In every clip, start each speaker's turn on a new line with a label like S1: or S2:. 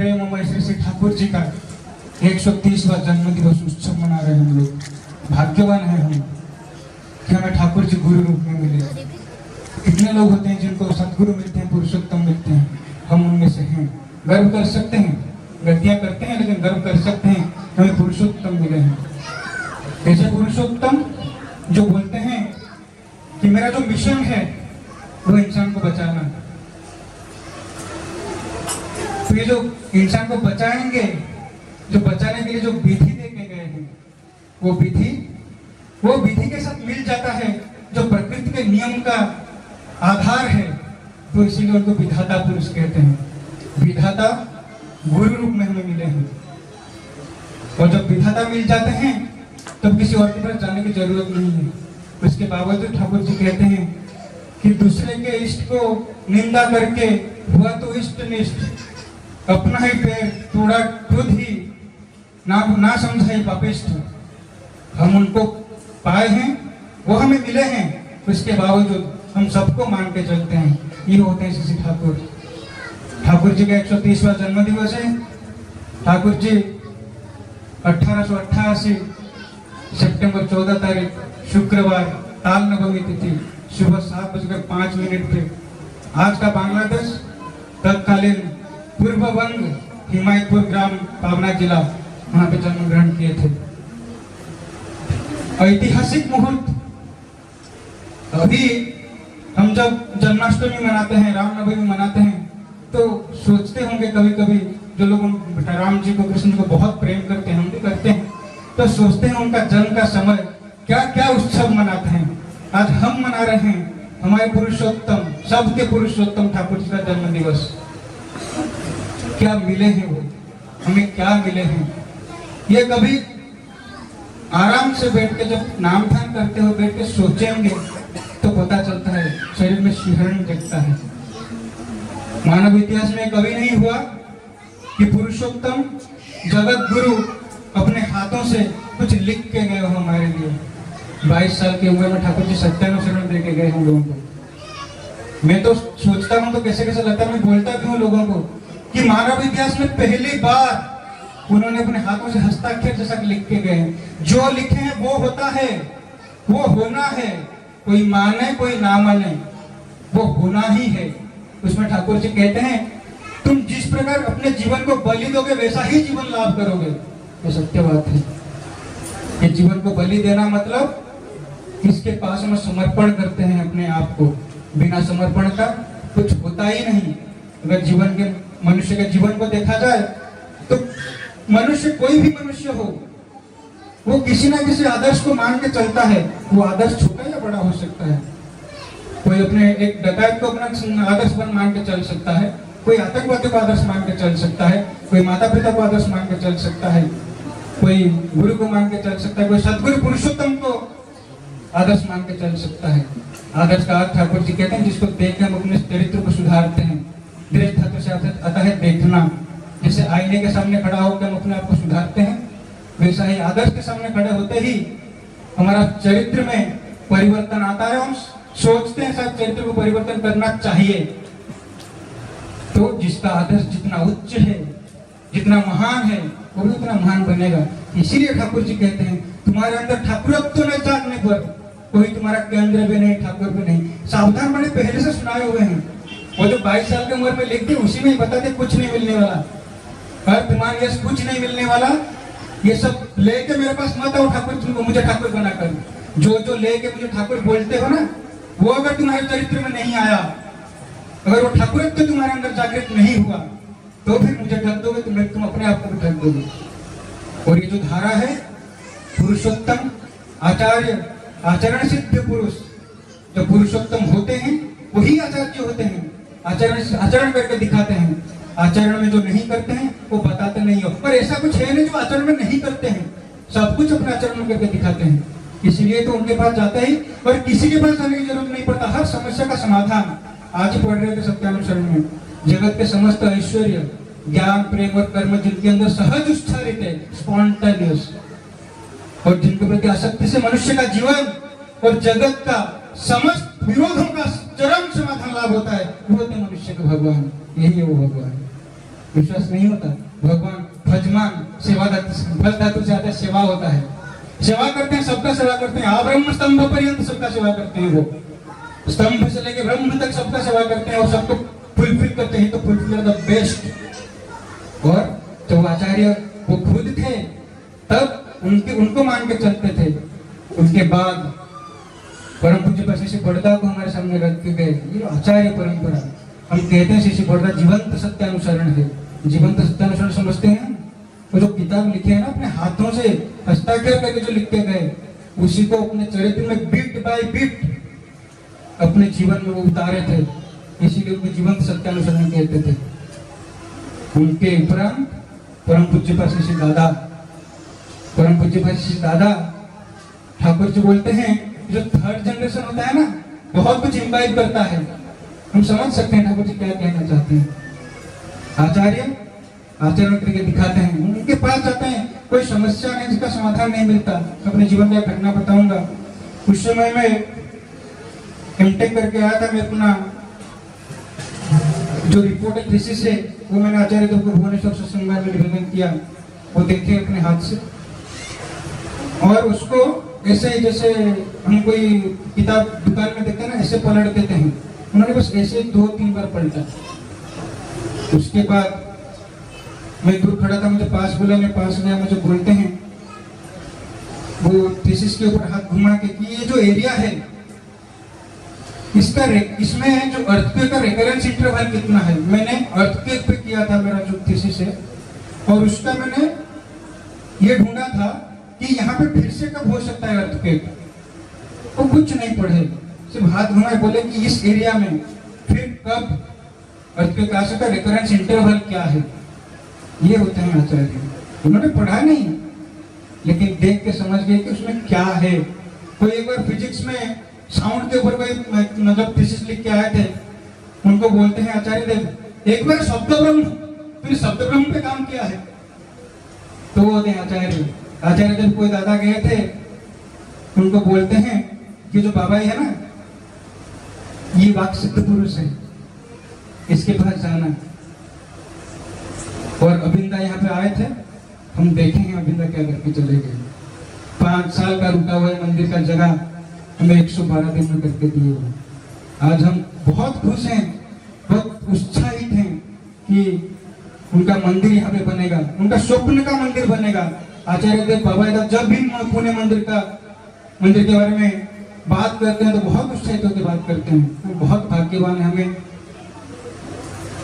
S1: प्रेममय श्री श्री ठाकुर जी का 130वां जन्म दिवस उत्सव मना रहे हैं हम लोग। भाग्यवान है हम कि हमें ठाकुर जी गुरु रूप में मिले। कितने लोग होते हैं जिनको सदगुरु मिलते हैं, पुरुषोत्तम मिलते हैं, हम उनमें से हैं। गर्व कर सकते हैं, गलतियां करते हैं लेकिन गर्व कर सकते हैं हमें पुरुषोत्तम मिले हैं। ऐसे पुरुषोत्तम जो बोलते हैं कि मेरा जो मिशन है वो इंसान को बचाना है। तो ये जो इंसान को बचाएंगे, जो बचाने के लिए जो विधि देके गए हैं, वो विधि के साथ मिल जाता है जो प्रकृति के नियम का आधार है। तो इसीलिए उनको विधाता पुरुष कहते हैं। विधाता गुरु रूप में हमें मिले हैं, और जब विधाता मिल जाते हैं तब किसी और के पास जाने की जरूरत नहीं है। उसके बावजूद ठाकुर जी कहते हैं कि दूसरे के इष्ट को निंदा करके हुआ तो इष्ट निष्ठ, अपना ही पैर तोड़ा खुद ही ना समझाई पापिष्ठ। हम उनको पाए हैं, वो हमें मिले हैं, उसके बावजूद हम सबको मान के चलते हैं। ये होते हैं श्री ठाकुर। ठाकुर जी का 130वां जन्म दिवस है। ठाकुर जी 1888 सितंबर 14 तारीख शुक्रवार ताल नवमी तिथि सुबह 7:05 पे आज का बांग्लादेश तत्कालीन पूर्व वंग हिमायतपुर ग्राम पावना जिला, वहां पे जन्म ग्रहण किए थे। ऐतिहासिक मुहूर्त। अभी हम जब जन्माष्टमी मनाते हैं, रामनवमी मनाते हैं, तो सोचते होंगे कभी कभी जो लोग राम जी को, कृष्ण जी को बहुत प्रेम करते हैं, हम भी करते हैं, तो सोचते हैं उनका जन्म का समय क्या क्या उत्सव मनाते हैं। आज हम मना रहे हैं हमारे पुरुषोत्तम, सबके पुरुषोत्तम ठाकुर जी का जन्म दिवस। क्या मिले हैं वो, हमें क्या मिले हैं, ये कभी आराम से बैठ के जब नाम ध्यान करते हो बैठ के सोचेंगे तो पता चलता है, शरीर में शिहरण जगता है। मानव इतिहास में कभी नहीं हुआ कि पुरुषोत्तम जगत गुरु अपने हाथों से कुछ लिख के गए हो हमारे लिए। 22 साल की उम्र में ठाकुर जी सत्यानुसरण दे के गए हम लोगों को। मैं तो सोचता हूँ तो कैसे कैसे लगता है, मैं बोलता भी हूँ लोगों को कि मानव इतिहास में पहली बार उन्होंने अपने हाथों से हस्ताक्षर जैसा लिख के गए। जो लिखे हैं वो होता है, वो होना है। कोई माने कोई ना माने, वो होना ही है। उसमें ठाकुर जी कहते हैं तुम जिस प्रकार अपने जीवन को बलि दोगे वैसा ही जीवन लाभ करोगे। ये सत्य बात है। ये जीवन को बलि देना मतलब इसके पास हम समर्पण करते हैं अपने आप को। बिना समर्पण का कुछ होता ही नहीं। अगर जीवन के मनुष्य के जीवन को देखा जाए तो मनुष्य, कोई भी मनुष्य हो, वो किसी ना किसी आदर्श को मान के चलता है। वो आदर्श छोटा या बड़ा हो सकता है। कोई अपने एक डकैत को अपना आदर्श मान के चल सकता है, कोई आतंकवादी को आदर्श मान के चल सकता है, कोई माता पिता को आदर्श मान के चल सकता है, कोई गुरु को मान के चल सकता है, कोई सदगुरु पुरुषोत्तम को आदर्श मान के चल सकता है। आदर्श का अर्थ ठाकुर जी कहते हैं जिसको देख के हम अपने चरित्र को सुधारते हैं। दृष्ट धातु से आता है देखना। जैसे आईने के सामने खड़ा होकर हम अपने आप को सुधारते हैं, वैसा ही आदर्श के सामने खड़े होते ही हमारा चरित्र में परिवर्तन आता है। हम सोचते हैं शायद चरित्र को परिवर्तन करना चाहिए। तो जिसका आदर्श जितना उच्च है, जितना महान है, वो भी उतना महान बनेगा। इसीलिए ठाकुर जी कहते हैं तुम्हारे अंदर ठाकुरत्व न जागने पर कोई तुम्हारा केंद्र भी नहीं, ठाकुर भी नहीं। सावधान बने पहले से सुनाए हुए हैं। वो जो 22 साल की उम्र में लिखते उसी में बताते कुछ नहीं मिलने वाला, तुम्हारे यश कुछ नहीं मिलने वाला। ये सब लेके मेरे पास मत आओ ठाकुर, तुमको मुझे ठाकुर बना कर। जो लेके मुझे ठाकुर बोलते हो ना, वो अगर तुम्हारे चरित्र में नहीं आया, अगर वो ठाकुरत्व तो तुम्हारे अंदर जागृत नहीं हुआ, तो फिर मुझे ढक दोगे, तुम अपने आप को भी ढक दोगे। और ये जो धारा है पुरुषोत्तम आचार्य, आचरण सिद्ध पुरुष, जो पुरुषोत्तम होते हैं वही आचार्य होते हैं। आचरण करके दिखाते हैं। आचरण में जो नहीं करते हैं वो बताते नहीं हो। पर ऐसा कुछ है नहीं जो आचरण में नहीं करते हैं, सब कुछ अपने आचरण में करके दिखाते हैं। इसलिए तो उनके पास जाते ही, और किसी के पास जाने की जरूरत नहीं पड़ता। हर समस्या का समाधान आज ही पढ़ रहे थे सत्यानुसरण में। जगत के समस्त ऐश्वर्य, ज्ञान, प्रेम और कर्म जिनके अंदर सहज उच्चारित है, स्पॉन्टेनियस, और जिनके प्रति आसक्ति से मनुष्य का जीवन और जगत का समस्त विरोधों का चरम समाधान लाभ होता है, वो होते मनुष्य के भगवान। यही है वो भगवान। विश्वास नहीं होता। भगवान भजमान सेवा फल धातु से आता है, सेवा होता है। सेवा करते हैं, सबका सेवा करते हैं। ब्रह्म स्तंभ पर्यंत सबका सेवा करते हैं। वो स्तंभ से लेके ब्रह्म तक सबका सेवा करते हैं और सबको फुलफिल करते हैं। तो फुलफिल द बेस्ट। और जो आचार्य वो खुद थे तब उनको मान के चलते थे। उनके बाद परम पूज्य पर शिष्य बड़दा को हमारे सामने रख के गए। ये आचार्य परंपरा हम कहते हैं। शिष्य बड़दा जीवंत सत्यानुसरण है। जीवंत सत्यानुसरण समझते हैं। वो जो किताब लिखे हैं ना, अपने हाथों से हस्ताक्षर करके जो लिख के गए, उसी को अपने चरित्र में बिट बाय बिट अपने जीवन में वो उतारे थे। इसीलिए उनको जीवंत सत्यानुसरण कहते थे। उनके उपरांत परम पूज्य पर शिष्य दादा, परम पूज्य पर शिष्य दादा ठाकुर जी बोलते हैं, जो थर्ड जनरेशन होता है ना, बहुत कुछ इम्बाइब करता है। हम समझ सकते हैं ठाकुर जी क्या कहना चाहते हैं। आचार्य आचरण करके दिखाते हैं। उनके पास जाते हैं, कोई समस्या नहीं जिसका समाधान नहीं मिलता। अपने जीवन का घटना बताऊंगा। उस समय में एमटेक करके आया था। मैं अपना जो रिपोर्ट है थीसिस है वो मैंने आचार्य देव को भुवनेश्वर सत्संग में निवेदन किया। वो देखे अपने हाथ से और उसको ऐसे जैसे हम कोई किताब दुकान में देखते हैं ना, ऐसे पलट देते हैं। उन्होंने बस ऐसे 2-3 बार पलटा। उसके बाद मैं दूर खड़ा था, मुझे पास बुला, मैं पास गया। मुझे बोलते हैं वो थीसिस के ऊपर हाथ घुमा के कि ये जो एरिया है इसमें जो अर्थक्वेक का रेकरेंस इंटरवल कितना है। मैंने अर्थक्वेक पे किया था मेरा जो थीसिस है, और उसका मैंने ये ढूंढा था कि यहाँ पे फिर से कब हो सकता है अर्थक्वेक। वो कुछ नहीं पढ़े, सिर्फ हाथ घुमाए, बोले कि इस एरिया में फिर कब अर्थक्वेक आ सकता है, रेकरेंस इंटरवल क्या है। ये होते हैं आचार्य। उन्होंने पढ़ा नहीं, लेकिन देख के समझ गए कि उसमें क्या है। कोई एक बार फिजिक्स में साउंड के ऊपर कोई मतलब थीसिस लिख के आए थे। उनको बोलते हैं आचार्य देव, एक बार शब्द ब्रह्म, फिर शब्द ब्रह्म पे काम किया है। तो वो होते हैं आचार्य देव। कोई दादा गए थे, उनको बोलते हैं कि जो बाबा है ना, ये वाक सिद्ध पुरुष है, इसके पास जाना। और अभिंदा यहाँ पे आए थे, हम देखेंगे अभिंदा क्या करके चले गए। 5 साल का रुका हुआ मंदिर का जगह हमें 112 दिन में करके दिए हुए। आज हम बहुत खुश हैं, बहुत उत्साहित हैं कि उनका मंदिर यहाँ पे बनेगा, उनका स्वप्न का मंदिर बनेगा। आचार्य देव बाबा जब भी पुणे मंदिर के बारे में बात करते हैं तो बहुत उत्साहित होकर बात करते हैं। बहुत भाग्यवान है, हमें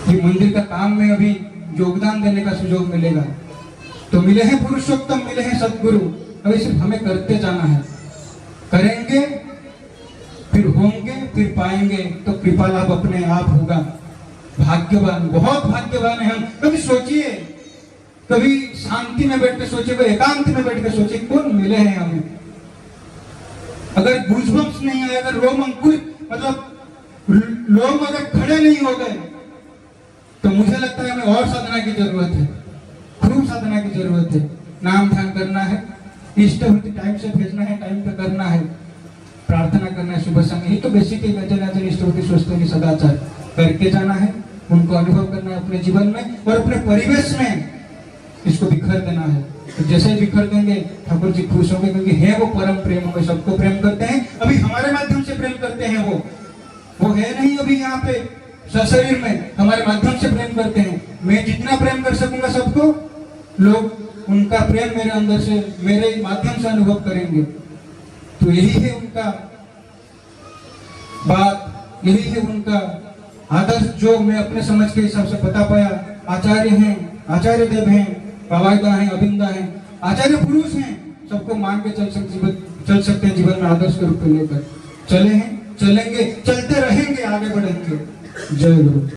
S1: ये मंदिर का काम में अभी योगदान देने का सुयोग मिलेगा। तो मिले हैं पुरुषोत्तम, मिले हैं सदगुरु। अभी सिर्फ हमें करते जाना है। करेंगे, फिर होंगे, फिर पाएंगे, तो कृपा लाभ अपने आप होगा। भाग्यवान, बहुत भाग्यवान है हम। कभी सोचिए, कभी शांति में बैठ के सोचिए, कभी एकांत में बैठ के सोचिए, कौन मिले हैं हमें। अगर गूज़बम्प्स नहीं आए, अगर रोम अंकुरित मतलब लोग अगर खड़े नहीं हो गए, तो मुझे लगता है हमें और साधना की जरूरत है, खूब साधना की जरूरत है। नाम ध्यान करना है, इष्टवृत्ति टाइम से भेजना है, टाइम पे करना है, प्रार्थना करना है, सुबह शाम। यही तो बेसिक है। वचनाचरण इष्टवृत्ति स्वस्थ सदाचार करके जाना है, उनको अनुभव करना है अपने जीवन में और अपने परिवेश में इसको बिखर देना है। तो जैसे बिखर देंगे ठाकुर जी खुश होंगे, क्योंकि है वो परम प्रेम, हमें सबको प्रेम करते हैं। अभी हमारे माध्यम से प्रेम करते हैं, वो है नहीं अभी यहाँ पे सशरीर में, हमारे माध्यम से प्रेम करते हैं। मैं जितना प्रेम कर सकूंगा सबको, लोग उनका प्रेम मेरे अंदर से, मेरे माध्यम से अनुभव करेंगे। तो यही है उनका बात, यही है उनका आदर्श, जो मैं अपने समझ के हिसाब से बता पाया। आचार्य हैं, आचार्य देव हैं, बाबाईदा हैं, अभिंदा हैं, आचार्य पुरुष हैं। सबको मान के चल सकते हैं जीवन में, आदर्श के रूप में लेकर चले हैं, चलेंगे, चलते रहेंगे, आगे बढ़ेंगे। जय गुरु।